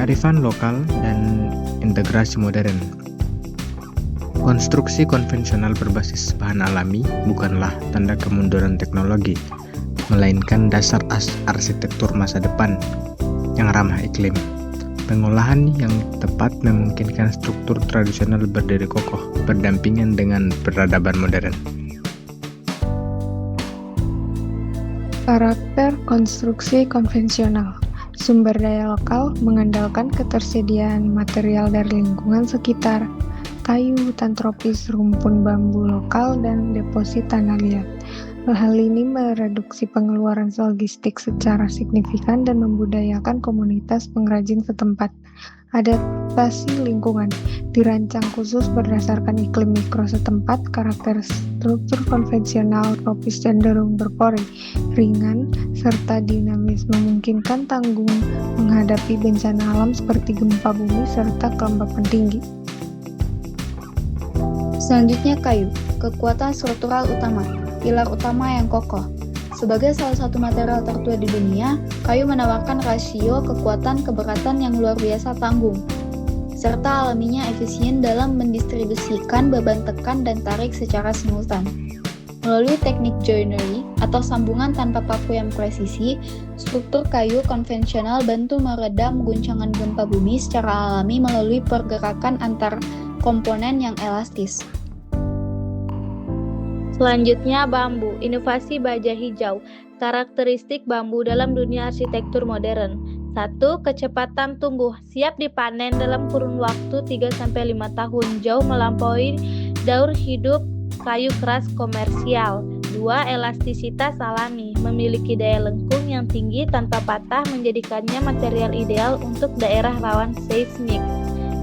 kearifan lokal, dan integrasi modern. Konstruksi konvensional berbasis bahan alami bukanlah tanda kemunduran teknologi, melainkan dasar arsitektur masa depan yang ramah iklim. Pengolahan yang tepat memungkinkan struktur tradisional berdiri kokoh, berdampingan dengan peradaban modern. Karakter konstruksi konvensional. Sumber daya lokal mengandalkan ketersediaan material dari lingkungan sekitar, kayu, hutan tropis, rumpun bambu lokal, dan deposit tanah liat. Hal ini mereduksi pengeluaran logistik secara signifikan dan membudayakan komunitas pengrajin setempat. Adaptasi lingkungan dirancang khusus berdasarkan iklim mikro setempat. Karakter struktur konvensional tropis cenderung berpori, ringan, serta dinamis, memungkinkan tanggung menghadapi bencana alam seperti gempa bumi serta kelembapan tinggi. Selanjutnya kayu, kekuatan struktural utama, pilar utama yang kokoh. Sebagai salah satu material tertua di dunia, kayu menawarkan rasio kekuatan keberatan yang luar biasa tanggung, serta alaminya efisien dalam mendistribusikan beban tekan dan tarik secara simultan. Melalui teknik joinery atau sambungan tanpa paku yang presisi, struktur kayu konvensional bantu meredam guncangan gempa bumi secara alami melalui pergerakan antar komponen yang elastis. Selanjutnya bambu, inovasi baja hijau, karakteristik bambu dalam dunia arsitektur modern. 1. Kecepatan tumbuh, siap dipanen dalam kurun waktu 3-5 tahun, jauh melampaui daur hidup kayu keras komersial. 2. Elastisitas alami, memiliki daya lengkung yang tinggi tanpa patah menjadikannya material ideal untuk daerah rawan seismik.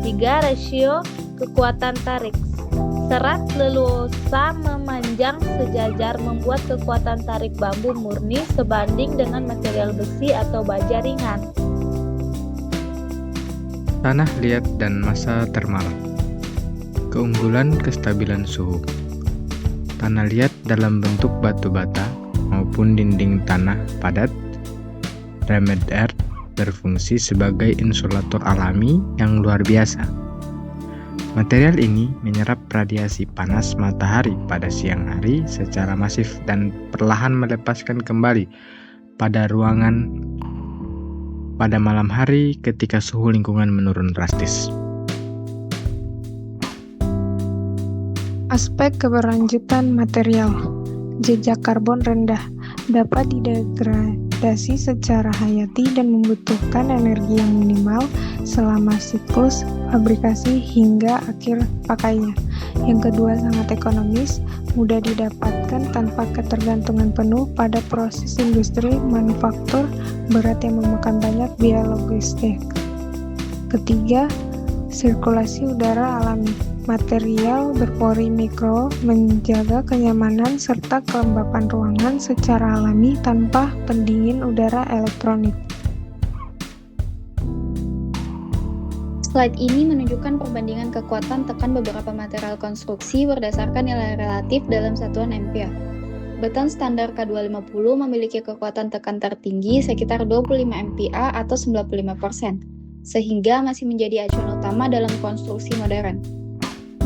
3. Rasio kekuatan tarik, serat leluasa memanjang sejajar membuat kekuatan tarik bambu murni sebanding dengan material besi atau baja ringan. Tanah liat dan massa termal. Keunggulan kestabilan suhu. Tanah liat dalam bentuk batu bata maupun dinding tanah padat, remade earth, berfungsi sebagai insulator alami yang luar biasa. Material ini menyerap radiasi panas matahari pada siang hari secara masif dan perlahan melepaskan kembali pada ruangan pada malam hari ketika suhu lingkungan menurun drastis. Aspek keberlanjutan material. Jejak karbon rendah, dapat didegradasi secara hayati dan membutuhkan energi yang minimal selama siklus fabrikasi hingga akhir pakainya. Yang kedua, sangat ekonomis, mudah didapatkan tanpa ketergantungan penuh pada proses industri manufaktur berat yang memakan banyak biaya logistik. Ketiga, sirkulasi udara alami. Material berpori mikro menjaga kenyamanan serta kelembapan ruangan secara alami tanpa pendingin udara elektronik. Slide ini menunjukkan perbandingan kekuatan tekan beberapa material konstruksi berdasarkan nilai relatif dalam satuan ampere. Beton standar K250 memiliki kekuatan tekan tertinggi sekitar 25 MPa atau 95%, sehingga masih menjadi acuan utama dalam konstruksi modern.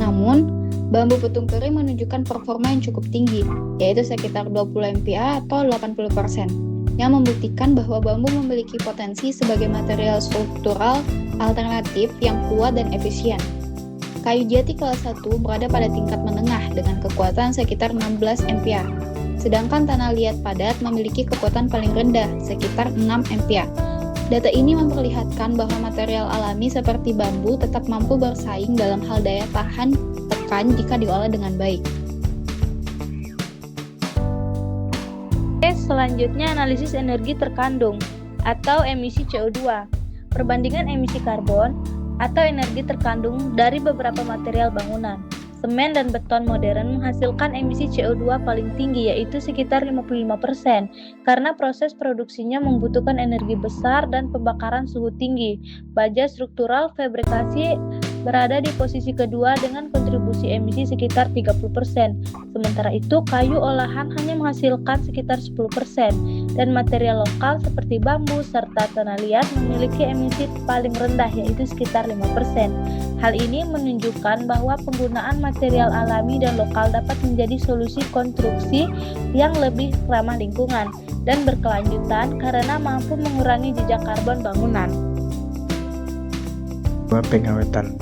Namun, bambu petung kering menunjukkan performa yang cukup tinggi, yaitu sekitar 20 MPa atau 80%, yang membuktikan bahwa bambu memiliki potensi sebagai material struktural alternatif yang kuat dan efisien. Kayu jati kelas 1 berada pada tingkat menengah dengan kekuatan sekitar 16 MPa, sedangkan tanah liat padat memiliki kekuatan paling rendah, sekitar 6 MPa. Data ini memperlihatkan bahwa material alami seperti bambu tetap mampu bersaing dalam hal daya tahan tekan jika diolah dengan baik. Selanjutnya analisis energi terkandung atau emisi CO2. Perbandingan emisi karbon atau energi terkandung dari beberapa material bangunan. Semen dan beton modern menghasilkan emisi CO2 paling tinggi, yaitu sekitar 55%, karena proses produksinya membutuhkan energi besar dan pembakaran suhu tinggi. Baja struktural fabrikasi berada di posisi kedua dengan kontribusi emisi sekitar 30%. Sementara itu, kayu olahan hanya menghasilkan sekitar 10%. dan material lokal seperti bambu serta tanah liat memiliki emisi paling rendah yaitu sekitar 5%. Hal ini menunjukkan bahwa penggunaan material alami dan lokal dapat menjadi solusi konstruksi yang lebih ramah lingkungan dan berkelanjutan karena mampu mengurangi jejak karbon bangunan. Pengawetan,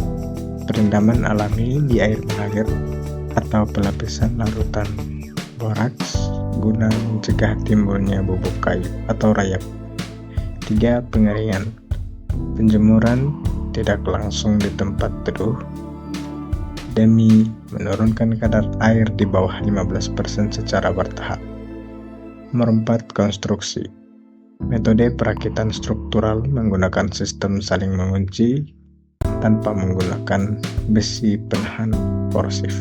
perendaman alami di air mengalir atau pelapisan larutan boraks guna mencegah timbulnya bubuk kayu atau rayap. 3. Pengeringan, penjemuran tidak langsung di tempat teduh demi menurunkan kadar air di bawah 15% secara bertahap. 4. Konstruksi, metode perakitan struktural menggunakan sistem saling mengunci tanpa menggunakan besi penahan korosif.